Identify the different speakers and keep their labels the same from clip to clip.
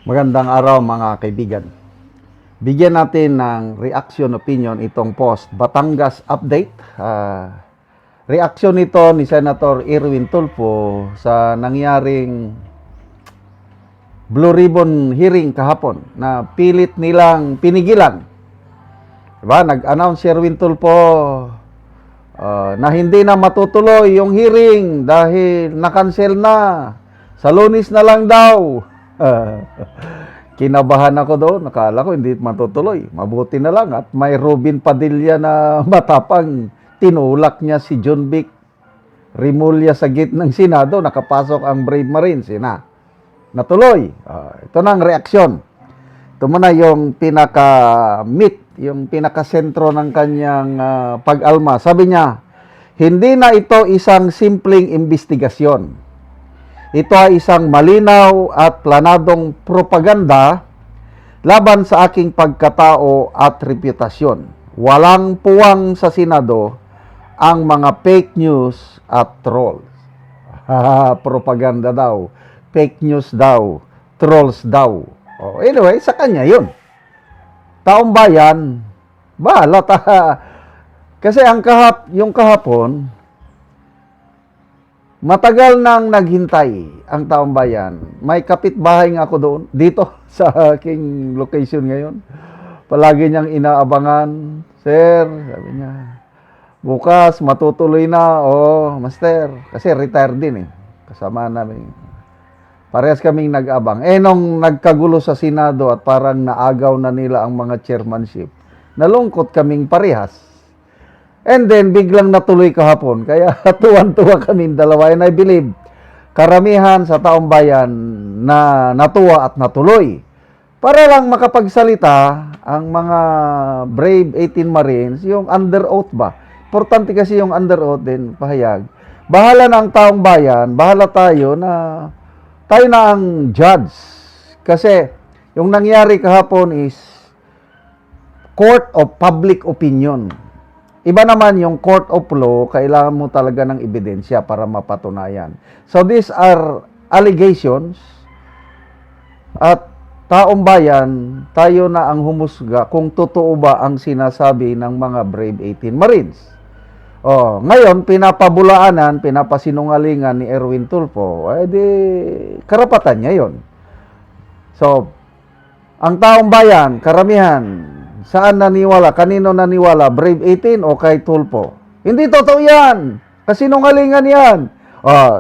Speaker 1: Magandang araw mga kaibigan. Bigyan natin ng reaction opinion itong post, Batangas Update. Reaction ito ni Senator Erwin Tulfo sa nangyaring Blue Ribbon hearing kahapon na pilit nilang pinigilan. Diba? Nag-announce si Erwin Tulfo na hindi na matutuloy yung hearing dahil na-cancel na. Sa Lunes na lang daw. Kinabahan ako doon. Nakala ko hindi matutuloy. Mabuti na lang. At may Robin Padilla na matapang. Tinulak niya si John Vic Rimulya sa gate ng Senado. Nakapasok ang Brave Marines. Natuloy. Ito na ang reaksyon. Ito muna yung pinaka-meat, yung pinaka-sentro ng kanyang pag-alma. Sabi niya, hindi na ito isang simpleng investigasyon. Ito ay isang malinaw at planadong propaganda laban sa aking pagkatao at reputasyon. Walang puwang sa Senado ang mga fake news at trolls. Propaganda daw, fake news daw, trolls daw. Anyway, sa kanya yun. Taong bayan, bahala ta. Kasi yung kahapon, matagal nang naghintay ang taong bayan. May kapitbahay nga ako doon, dito sa aking location ngayon. Palagi niyang inaabangan. Sir, sabi niya, bukas matutuloy na. Master, kasi retired din kasama namin. Parehas kaming nag-abang. Nung nagkagulo sa Senado at parang naagaw na nila ang mga chairmanship, nalungkot kaming parehas. And then, biglang natuloy kahapon. Kaya tuwan-tuwa kami dalawa. And I believe, karamihan sa taong bayan na natuwa at natuloy. Para lang makapagsalita ang mga Brave 18 Marines, yung under oath ba? Importante kasi yung under oath din, pahayag. Bahala na ang taong bayan, bahala tayo na ang judge. Kasi, yung nangyari kahapon is court of public opinion. Iba naman yung court of law, kailangan mo talaga ng ebidensya para mapatunayan. So these are allegations at taong bayan, tayo na ang humusga kung totoo ba ang sinasabi ng mga Brave 18 Marines. Ngayon, pinapabulaanan, pinapasinungalingan ni Erwin Tulfo, karapatan niya yon. So, ang taong bayan, karamihan, saan naniwala? Kanino naniwala? Brave 18 o kay Tulfo? Hindi totoo yan. Kasinungalingan yan.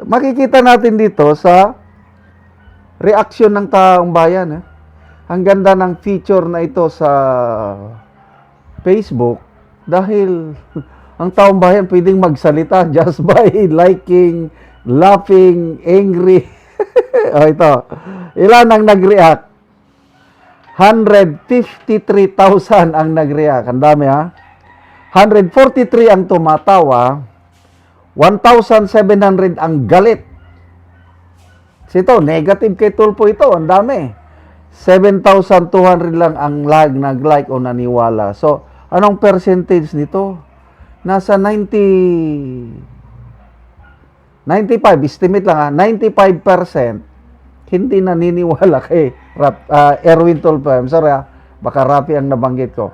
Speaker 1: Makikita natin dito sa reaksyon ng taong bayan. Ang ganda ng feature na ito sa Facebook dahil ang taong bayan pwedeng magsalita just by liking, laughing, angry. Ito. Ilan ang nag-react? 153,000 ang nag-react. Ang dami 143 ang tumatawa. 1,700 ang galit. Ito, negative kay Tulfo ito. Ang dami. 7,200 lang ang nag-like o naniwala. So, anong percentage nito? Nasa 95, estimate lang 95%. Hindi naniniwala kay Erwin Tulfo. I'm sorry baka Rafi ang nabanggit ko.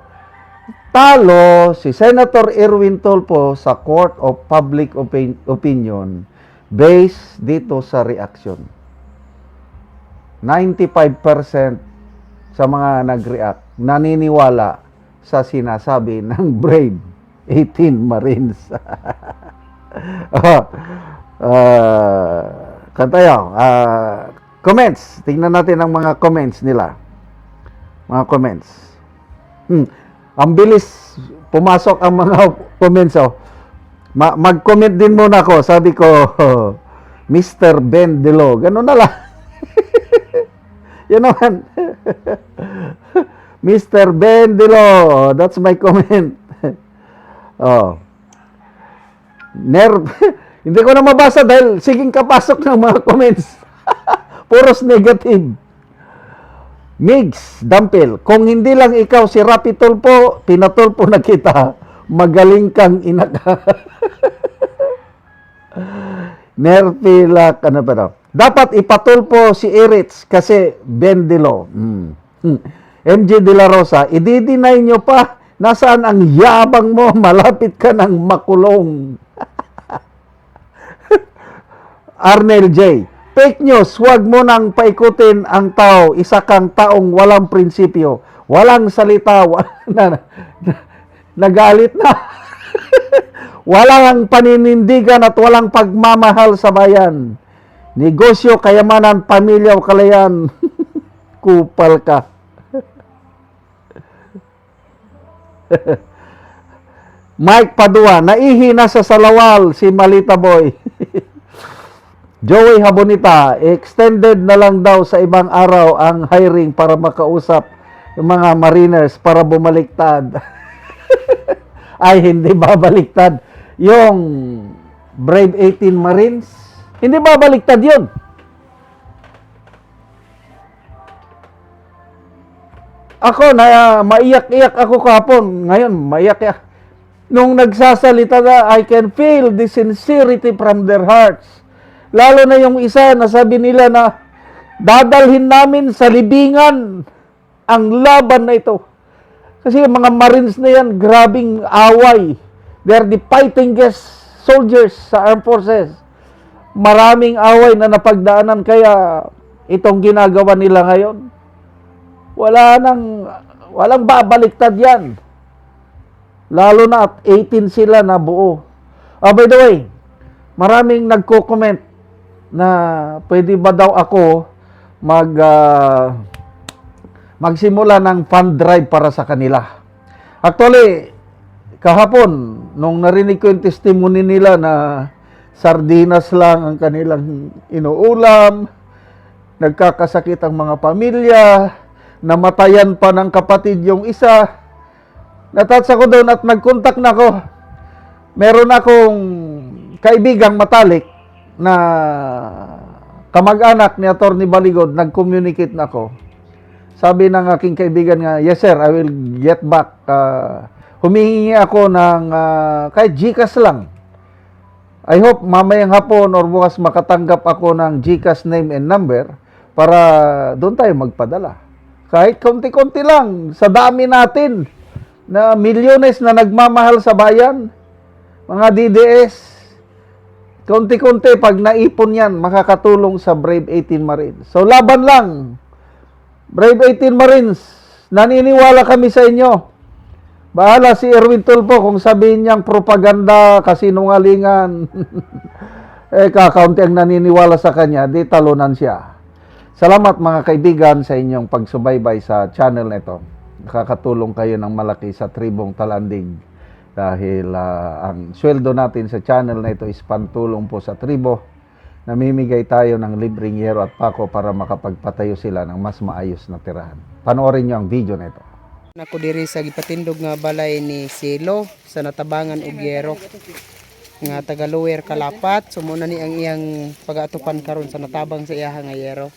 Speaker 1: Talo si Senator Erwin Tulfo sa Court of Public Opinion based dito sa reaction. 95% sa mga nag-react naniniwala sa sinasabi ng Brave 18 Marines. Kantayo. Comments. Tingnan natin ang mga comments nila. Mga comments. Ang bilis pumasok ang mga comments. Mag-comment din muna ako. Sabi ko, Mr. Ben Delo. Ganun na lang. Yan naman. Mr. Ben Delo. That's my comment. Hindi ko na mabasa dahil siging kapasok ng mga comments. Puros negative. Migs, Dampil, kung hindi lang ikaw si Rapi Tulfo, pinatulpo na kita. Magaling kang inaka. Nerpilak, ano pa daw? Dapat ipatulpo si Eritz kasi Bendilo. MJ De La Rosa, i-deny nyo pa. Nasaan ang yabang mo? Malapit ka ng makulong. Arnel J. Fake news, huwag mo nang paikutin ang tao. Isa kang taong walang prinsipyo, walang salita, nagalit na. Walang paninindigan at walang pagmamahal sa bayan. Negosyo, kayamanan, pamilya o kalayan. Kupal ka. Mike Padua, naihi na sa salawal si Malita Boy. Joey Habonita, extended na lang daw sa ibang araw ang hiring para makausap yung mga mariners para bumaliktad. Ay, hindi babaliktad. Yung Brave 18 Marines, hindi babaliktad yun. Ako, maiyak-iyak ako kahapon. Ngayon, maiyak-iyak. Nung nagsasalita na, I can feel the sincerity from their hearts. Lalo na yung isa na sabi nila na dadalhin namin sa libingan ang laban na ito. Kasi yung mga Marines na yan, grabing away. They're the fightingest soldiers sa armed forces. Maraming away na napagdaanan, kaya itong ginagawa nila ngayon, walang babaliktad yan. Lalo na at 18 sila na buo. By the way, maraming nagko-comment na pwede ba daw ako magsimula ng fund drive para sa kanila. Actually, kahapon, nung narinig ko yung testimony nila na sardinas lang ang kanilang inuulam, nagkakasakit ang mga pamilya, namatayan pa ng kapatid yung isa, natats ako doon at nag-contact na ako. Meron akong kaibigang matalik na kamag-anak ni Atty. Baligod, nag-communicate na ako. Sabi ng aking kaibigan nga, yes sir, I will get back. Humihingi ako ng kahit GCash lang. I hope mamayang hapon or bukas makatanggap ako ng GCash name and number para doon tayo magpadala. Kahit konti-konti lang, sa dami natin na milyones na nagmamahal sa bayan, mga DDS, konti-konti pag naipon yan, makakatulong sa Brave 18 Marines. So laban lang. Brave 18 Marines, naniniwala kami sa inyo. Bahala si Erwin Tulfo kung sabihin niyang propaganda, kasinungalingan. Kakaunti ang naniniwala sa kanya, di talunan siya. Salamat mga kaibigan sa inyong pagsubaybay sa channel na ito. Nakakatulong kayo ng malaki sa Tribong Talandig. Dahil ang sweldo natin sa channel na ito is pantulong po sa tribo. Namimigay tayo ng libreng yero at pako para makapagpatayo sila ng mas maayos na tirahan. Panoorin niyo ang video na ito.
Speaker 2: Ako diri sa gipatindog nga balay ni Silo sa natabangan og yero nga taga Lower Kalapat. So muna ni ang iyang pag-atupan karon sa natabang sa iyaha nga yero.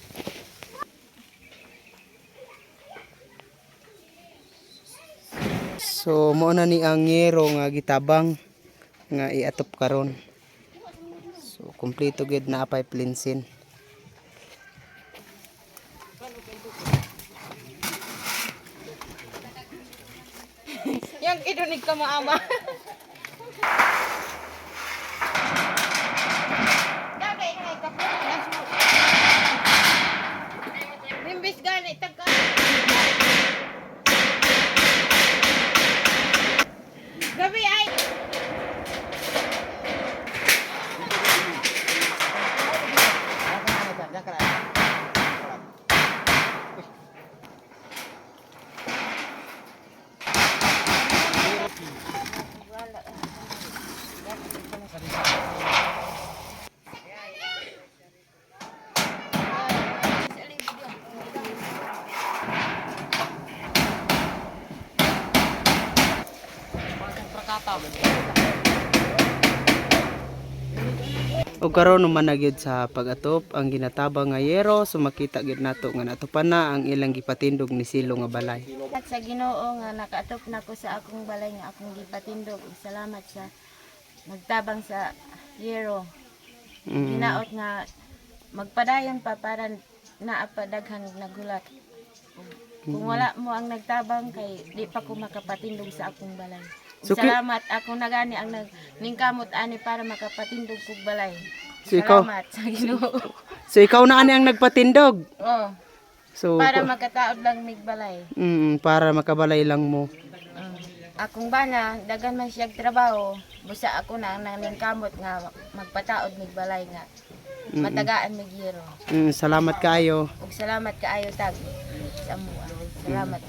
Speaker 2: So muna ni ang yero nga gitabang nga iatop karon. So kompleto gid na apay plinsin.
Speaker 3: Yang kidunig ka maama. Dagay na ka po. Limbis gani tagka. Gabi ay.
Speaker 2: O karon naman na gyud sa pag-atop ang ginatabang nga yero, so makita gyud nato nga natupan na ang ilang gipatindog ni Silo nga balay.
Speaker 3: At sa Ginoo nga nakaatop na ko sa akong balay nga akong gipatindog. Salamat sa nagtabang sa yero. Ginaot nga magpadayon pa para naapadaghan nagulat. Kung wala mo ang nagtabang kay di pa ko makapatindog sa akong balay.
Speaker 2: So,
Speaker 3: Salamat ako nagani ang ningkamot ani para makapatindog kog balay.
Speaker 2: So, ikaw-
Speaker 3: Salamat sa Ginoo.
Speaker 2: So ikaw na ani ang nagpatindog.
Speaker 3: Oh,
Speaker 2: So
Speaker 3: para makataod lang mig balay.
Speaker 2: para makabalay lang mo.
Speaker 3: Akong bana dagan man siyang trabaho, busa ako na ang ningkamot nga magpataod mig balay nga. Matagaan mig yero.
Speaker 2: Salamat kaayo.
Speaker 3: Ug salamat kaayo tag sa mua. Salamat.